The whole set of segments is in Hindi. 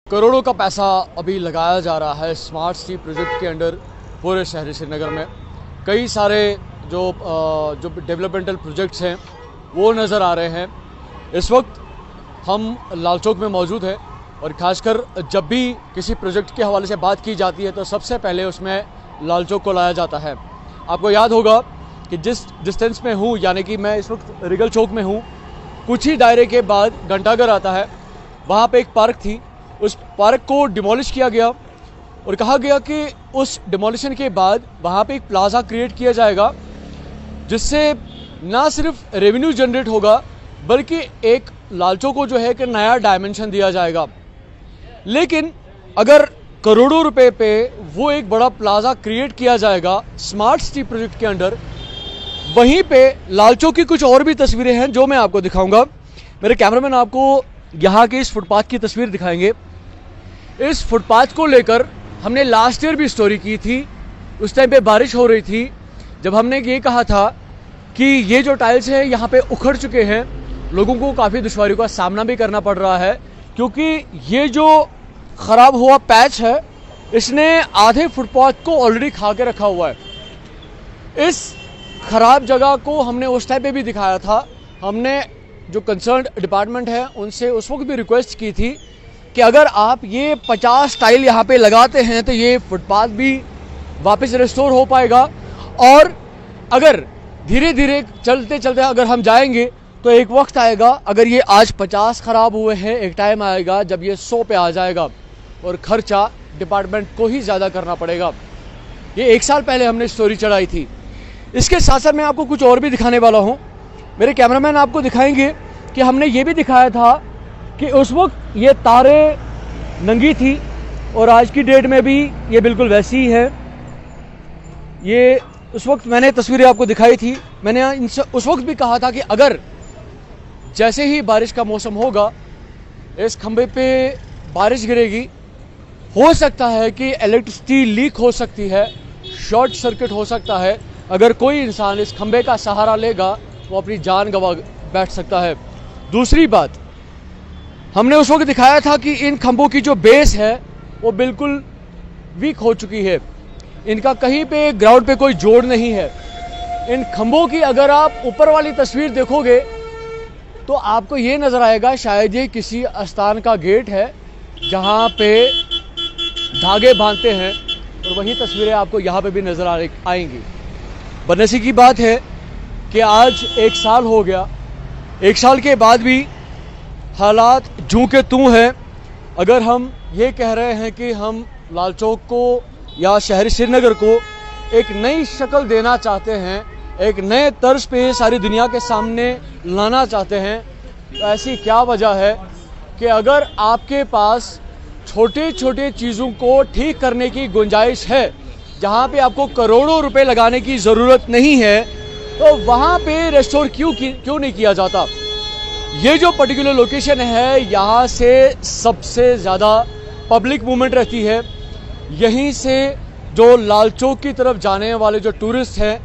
करोड़ों का पैसा अभी लगाया जा रहा है स्मार्ट सिटी प्रोजेक्ट के अंडर पूरे शहर श्रीनगर में। कई सारे जो डेवलपमेंटल प्रोजेक्ट्स हैं वो नज़र आ रहे हैं। इस वक्त हम लाल चौक में मौजूद हैं और ख़ासकर जब भी किसी प्रोजेक्ट के हवाले से बात की जाती है तो सबसे पहले उसमें लाल चौक को लाया जाता है। आपको याद होगा कि जिस डिस्टेंस में हूँ, यानी कि मैं इस वक्त रिगल चौक में हूँ, कुछ ही दायरे के बाद घंटाघर आता है। वहाँ पे एक पार्क थी, उस पार्क को डिमोलिश किया गया और कहा गया कि उस डिमोलिशन के बाद वहाँ पे एक प्लाज़ा क्रिएट किया जाएगा जिससे ना सिर्फ रेवेन्यू जनरेट होगा बल्कि एक लाल चौक को जो है कि नया डायमेंशन दिया जाएगा। लेकिन अगर करोड़ों रुपए पे वो एक बड़ा प्लाज़ा क्रिएट किया जाएगा स्मार्ट सिटी प्रोजेक्ट के अंडर, वहीं पे लाल चौक की कुछ और भी तस्वीरें हैं जो मैं आपको दिखाऊंगा। मेरे कैमरामैन आपको यहाँ के इस फुटपाथ की तस्वीर दिखाएंगे। इस फुटपाथ को लेकर हमने लास्ट ईयर भी स्टोरी की थी। उस टाइम पे बारिश हो रही थी जब हमने ये कहा था कि ये जो टाइल्स है यहाँ पे उखड़ चुके हैं, लोगों को काफ़ी दुश्वारियों का सामना भी करना पड़ रहा है क्योंकि ये जो ख़राब हुआ पैच है इसने आधे फुटपाथ को ऑलरेडी खा के रखा हुआ है। इस ख़राब जगह को हमने उस टाइम पे भी दिखाया था। हमने जो कंसर्न डिपार्टमेंट है उनसे उस वक्त भी रिक्वेस्ट की थी कि अगर आप ये 50 टाइल यहाँ पे लगाते हैं तो ये फुटपाथ भी वापस रिस्टोर हो पाएगा, और अगर धीरे धीरे चलते चलते अगर हम जाएंगे तो एक वक्त आएगा, अगर ये आज 50 ख़राब हुए हैं, एक टाइम आएगा जब ये 100 पे आ जाएगा और खर्चा डिपार्टमेंट को ही ज़्यादा करना पड़ेगा। ये 1 साल पहले हमने स्टोरी चढ़ाई थी। इसके साथ साथ मैं आपको कुछ और भी दिखाने वाला हूँ। मेरे कैमरामैन आपको दिखाएंगे कि हमने ये भी दिखाया था कि उस वक्त ये तारे नंगी थी और आज की डेट में भी ये बिल्कुल वैसी ही है। ये उस वक्त मैंने तस्वीरें आपको दिखाई थी। मैंने उस वक्त भी कहा था कि अगर जैसे ही बारिश का मौसम होगा इस खंबे पे बारिश गिरेगी, हो सकता है कि इलेक्ट्रिसिटी लीक हो सकती है, शॉर्ट सर्किट हो सकता है। अगर कोई इंसान इस खंबे का सहारा लेगा वो अपनी जान गंवा बैठ सकता है। दूसरी बात, हमने उस वक्त दिखाया था कि इन खंभों की जो बेस है वो बिल्कुल वीक हो चुकी है। इनका कहीं पे ग्राउंड पे कोई जोड़ नहीं है। इन खंभों की अगर आप ऊपर वाली तस्वीर देखोगे तो आपको ये नज़र आएगा शायद ये किसी आस्थान का गेट है जहाँ पे धागे बांधते हैं, और वही तस्वीरें आपको यहाँ पे भी नज़र आएंगी। बनसी की बात है कि आज 1 साल हो गया। 1 साल के बाद भी हालात जूं के तूं हैं। अगर हम ये कह रहे हैं कि हम लाल चौक को या शहर श्रीनगर को एक नई शक्ल देना चाहते हैं, एक नए तर्ज पे सारी दुनिया के सामने लाना चाहते हैं, तो ऐसी क्या वजह है कि अगर आपके पास छोटे छोटे चीज़ों को ठीक करने की गुंजाइश है, जहाँ पे आपको करोड़ों रुपए लगाने की ज़रूरत नहीं है, तो वहाँ पे रेस्टोर क्यों नहीं किया जाता। ये जो पर्टिकुलर लोकेशन है यहाँ से सबसे ज़्यादा पब्लिक मूवमेंट रहती है। यहीं से जो लाल चौक की तरफ जाने वाले जो टूरिस्ट हैं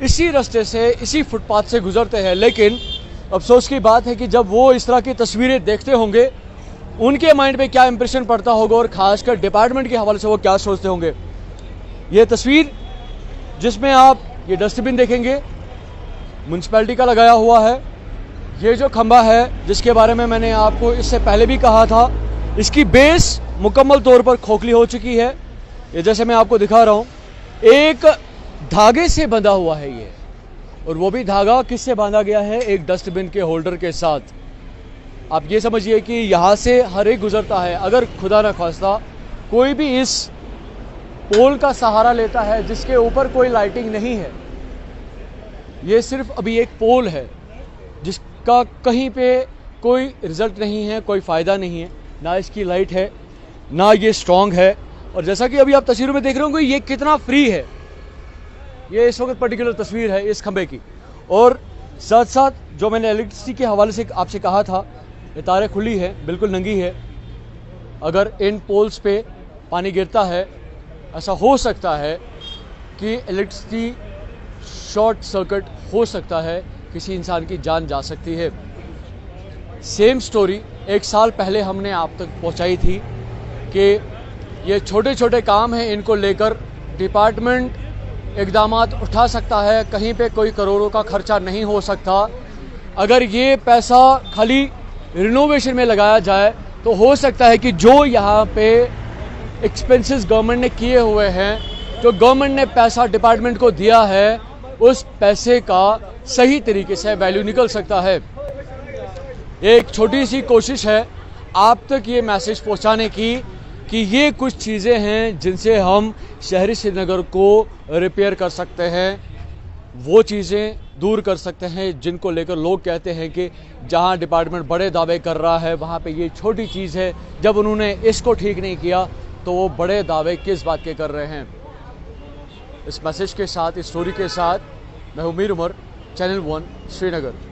इसी रास्ते से, इसी फुटपाथ से गुजरते हैं। लेकिन अफसोस की बात है कि जब वो इस तरह की तस्वीरें देखते होंगे उनके माइंड पे क्या इंप्रेशन पड़ता होगा और ख़ासकर डिपार्टमेंट के हवाले से वो क्या सोचते होंगे। ये तस्वीर जिसमें आप ये डस्टबिन देखेंगे म्यूनसिपैलिटी का लगाया हुआ है। ये जो खंबा है जिसके बारे में मैंने आपको इससे पहले भी कहा था, इसकी बेस मुकम्मल तौर पर खोखली हो चुकी है। ये जैसे मैं आपको दिखा रहा हूँ, एक धागे से बंधा हुआ है ये, और वो भी धागा किससे बांधा गया है, एक डस्टबिन के होल्डर के साथ। आप ये समझिए कि यहाँ से हर एक गुजरता है। अगर खुदा न खास्ता कोई भी इस पोल का सहारा लेता है जिसके ऊपर कोई लाइटिंग नहीं है, ये सिर्फ अभी एक पोल है जिसका कहीं पे कोई रिजल्ट नहीं है, कोई फ़ायदा नहीं है, ना इसकी लाइट है ना ये स्ट्रॉन्ग है। और जैसा कि अभी आप तस्वीरों में देख रहे होंगे ये कितना फ्री है। ये इस वक्त पर्टिकुलर तस्वीर है इस खंबे की। और साथ साथ जो मैंने इलेक्ट्रिसिटी के हवाले से आपसे कहा था, ये तारें खुली है, बिल्कुल नंगी है। अगर इन पोल्स पे पानी गिरता है, ऐसा हो सकता है कि इलेक्ट्रिसिटी शॉर्ट सर्किट हो सकता है, किसी इंसान की जान जा सकती है। सेम स्टोरी 1 साल पहले हमने आप तक पहुंचाई थी कि ये छोटे छोटे काम हैं, इनको लेकर डिपार्टमेंट इक़दामात उठा सकता है। कहीं पे कोई करोड़ों का खर्चा नहीं हो सकता। अगर ये पैसा खाली रिनोवेशन में लगाया जाए तो हो सकता है कि जो यहाँ पे एक्सपेंसेस गवर्नमेंट ने किए हुए हैं, जो गवर्नमेंट ने पैसा डिपार्टमेंट को दिया है, उस पैसे का सही तरीके से वैल्यू निकल सकता है। एक छोटी सी कोशिश है आप तक ये मैसेज पहुंचाने की कि ये कुछ चीज़ें हैं जिनसे हम शहरी श्रीनगर को रिपेयर कर सकते हैं, वो चीज़ें दूर कर सकते हैं जिनको लेकर लोग कहते हैं कि जहां डिपार्टमेंट बड़े दावे कर रहा है वहां पे ये छोटी चीज़ है। जब उन्होंने इसको ठीक नहीं किया तो वो बड़े दावे किस बात के कर रहे हैं। इस मैसेज के साथ, इस स्टोरी के साथ मैं उमीर उमर, चैनल 1 श्रीनगर।